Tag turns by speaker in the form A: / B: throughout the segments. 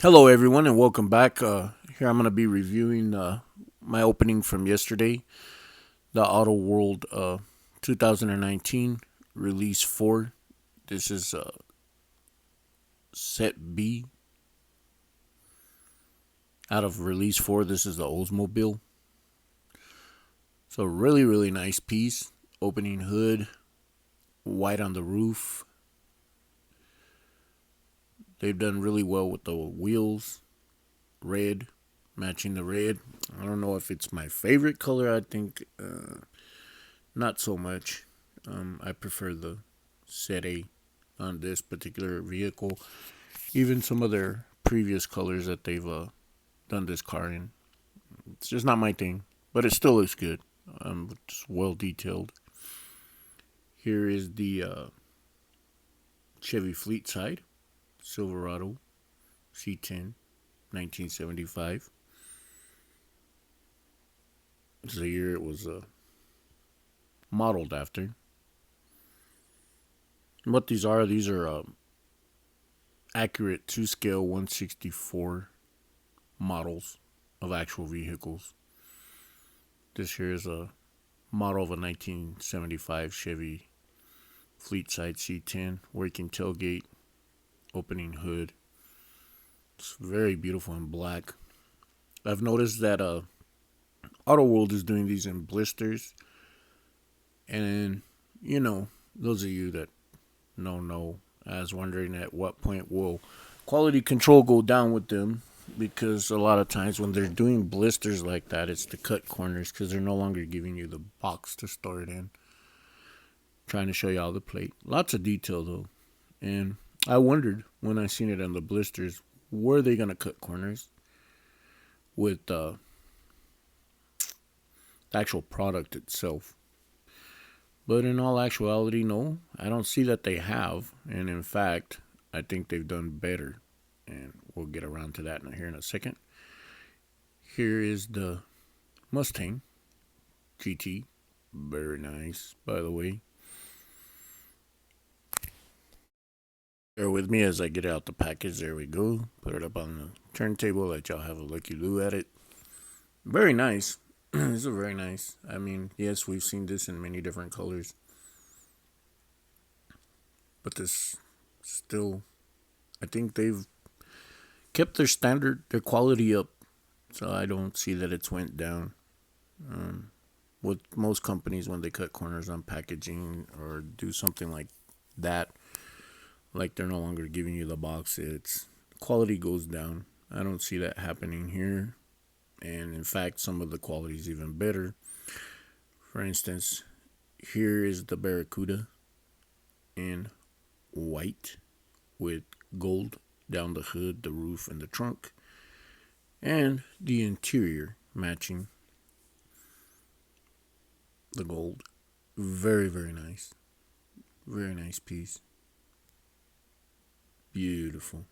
A: Hello, everyone, and welcome back. Here I'm going to be reviewing my opening from yesterday, the Auto World 2019 Release 4. This is Set B out of Release 4. This is the Oldsmobile. So, really, really nice piece. Opening hood, white on the roof. They've done really well with the wheels, red, matching the red. I don't know if it's my favorite color. I think not so much. I prefer the setA on this particular vehicle. Even some of their previous colors that they've done this car in. It's just not my thing, but it still looks good. It's well detailed. Here is the Chevy Fleet side, Silverado C10, 1975. This is the year it was modeled after. And what these are accurate 2-scale 164 models of actual vehicles. This here is a model of a 1975 Chevy Fleet side C10, working tailgate, opening hood. It's very beautiful in black. I've noticed that Auto World is doing these in blisters, and those of you that know, I was wondering at what point will quality control go down with them, because a lot of times when they're doing blisters like that, it's to cut corners because they're no longer giving you the box to store it in. Trying to show you all the plate. Lots of detail though. And I wondered when I seen it on the blisters, were they going to cut corners with the actual product itself? But in all actuality, no. I don't see that they have. And in fact, I think they've done better. And we'll get around to that here in a second. Here is the Mustang GT. Very nice, by the way. Bear with me as I get out the package. There we go. Put it up on the turntable. Let y'all have a looky-loo at it. Very nice. This is very nice. I mean, yes, we've seen this in many different colors. But this still, I think they've kept their standard, their quality up. So I don't see that it's went down. With most companies, when they cut corners on packaging or do something like that, like they're no longer giving you the box, it's quality goes down. I don't see that happening here. And in fact, some of the quality is even better. For instance, here is the Barracuda in white with gold down the hood, the roof, and the trunk. And the interior matching the gold. Very, very nice. Very nice piece. Beautiful.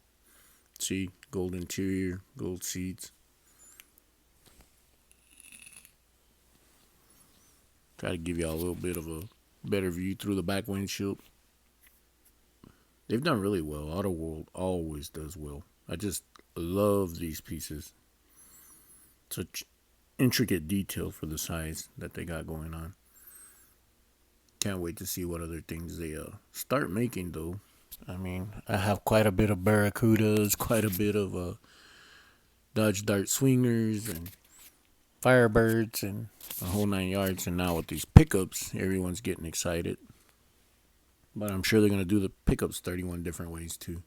A: See, gold interior, gold seats. Try to give y'all a little bit of a better view through the back windshield. They've done really well. Auto World always does well. I just love these pieces. Such intricate detail for the size that they got going on. Can't wait to see what other things they start making though. I mean, I have quite a bit of Barracudas, quite a bit of Dodge Dart Swingers and Firebirds and the whole 9 yards. And now with these pickups, everyone's getting excited. But I'm sure they're going to do the pickups 31 different ways too.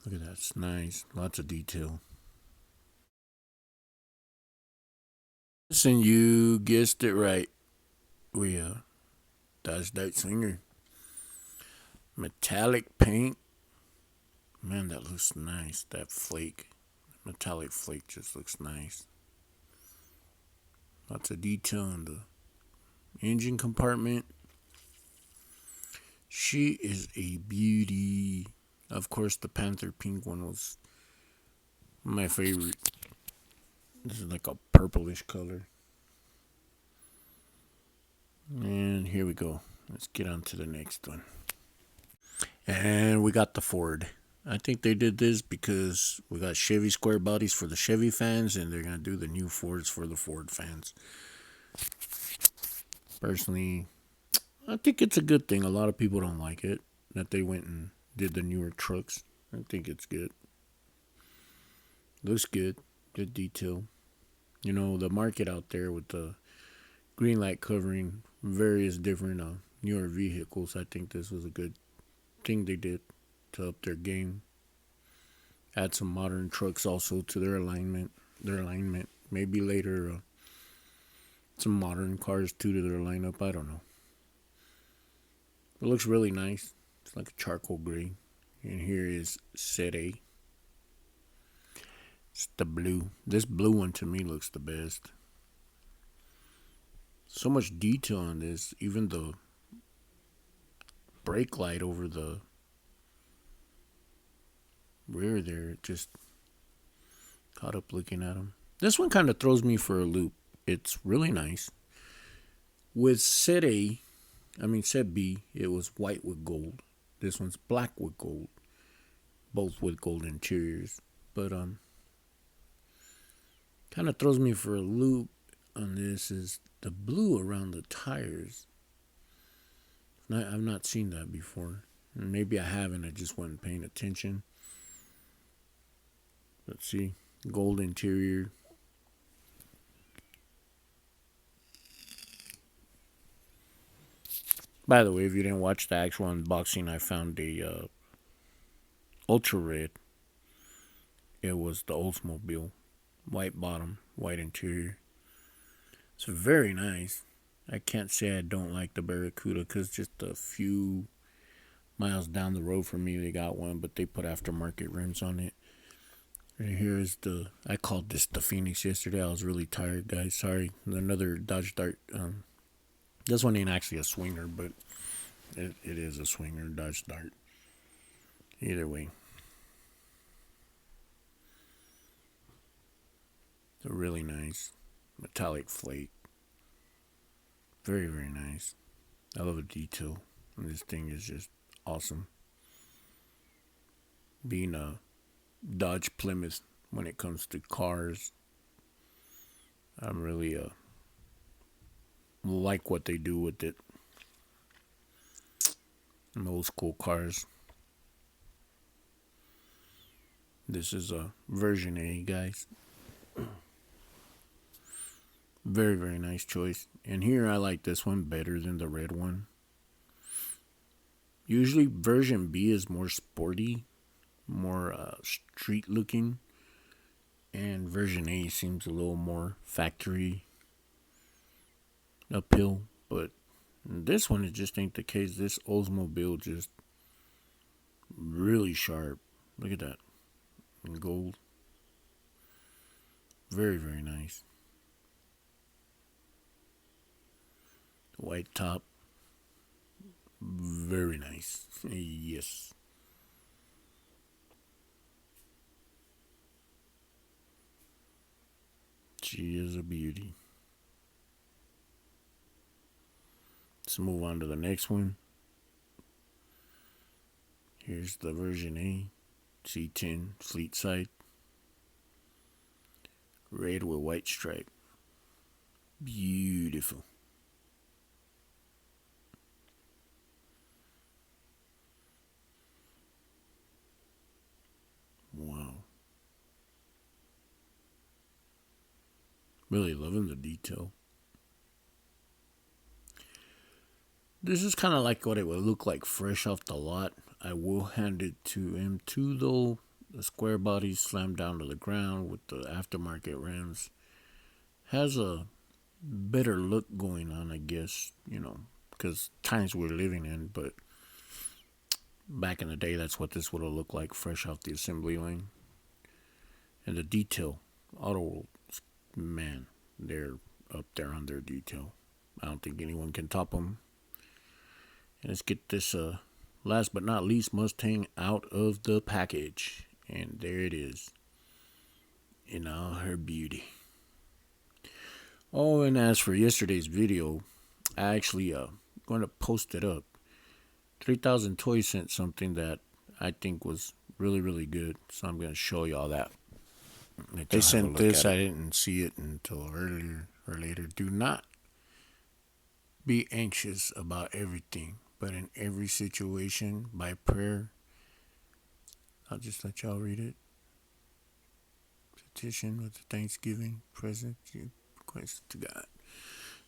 A: Look at that. It's nice. Lots of detail. Listen, you guessed it right. We Dodge Dart Swinger. Metallic paint. Man, that looks nice. That flake. Metallic flake just looks nice. Lots of detail in the engine compartment. She is a beauty. Of course, the Panther pink one was my favorite. This is like a purplish color. And here we go. Let's get on to the next one. And we got the Ford. I think they did this because we got Chevy square bodies for the Chevy fans, and they're gonna do the new Fords for the Ford fans. Personally, I think it's a good thing. A lot of people don't like it that they went and did the newer trucks. I think it's good. Looks good. Good detail. You know, the market out there with the green light covering various different newer vehicles. I think this was a good thing they did to up their game. Add some modern trucks also to their alignment. Maybe later, some modern cars too to their lineup. I don't know. It looks really nice. It's like a charcoal gray. And here is setA. It's the blue. This blue one to me looks the best. So much detail on this. Even the brake light over the rear there. Just caught up looking at them. This one kind of throws me for a loop. It's really nice. With set B, it was white with gold. This one's black with gold. Both with gold interiors. But kind of throws me for a loop on this is the blue around the tires. I've not seen that before. Maybe I haven't. I just wasn't paying attention. Let's see. Gold interior. By the way, if you didn't watch the actual unboxing, I found a ultra red. It was the Oldsmobile. White bottom, white interior. It's very nice. I can't say I don't like the Barracuda because just a few miles down the road from me they got one, but they put aftermarket rims on it. Right here is I called this the Phoenix yesterday. I was really tired, guys. Sorry. Another Dodge Dart. This one ain't actually a swinger, but it is a swinger, Dodge Dart. Either way. They're really nice. Metallic flake. Very, very nice. I love the detail. And this thing is just awesome. Being a Dodge Plymouth when it comes to cars, I'm really like what they do with it. And old school cars. This is a version A, guys. Very, very nice choice. And here I like this one better than the red one. Usually version B is more sporty, more street looking. And version A seems a little more factory uphill. But this one, it just ain't the case. This Oldsmobile just really sharp. Look at that. In gold. Very, very nice. White top. Very nice. Yes. She is a beauty. Let's move on to the next one. Here's the version A. C10 fleet side. Red with white stripe. Beautiful. Wow. Really loving the detail. This is kind of like what it would look like fresh off the lot. I will hand it to M2 though. The square body slammed down to the ground with the aftermarket rims. Has a better look going on, I guess, because times we're living in, but back in the day, that's what this would have looked like fresh off the assembly line. And the detail, AUTOWORLD, man, they're up there on their detail. I don't think anyone can top them. And let's get this last but not least Mustang out of the package. And there it is in all her beauty. Oh, and as for yesterday's video, I actually going to post it up. 3000 Toys sent something that I think was really, really good. So I'm going to show y'all that.
B: They sent this.
A: I didn't see it until earlier or later. Do not be anxious about everything, but in every situation, by prayer, I'll just let y'all read it. Petition with thanksgiving, present your request to God.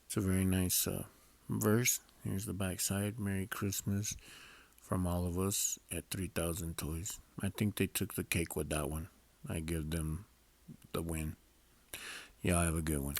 A: It's a very nice verse. Here's the backside. Merry Christmas from all of us at 3,000 Toys. I think they took the cake with that one. I give them the win. Y'all have a good one.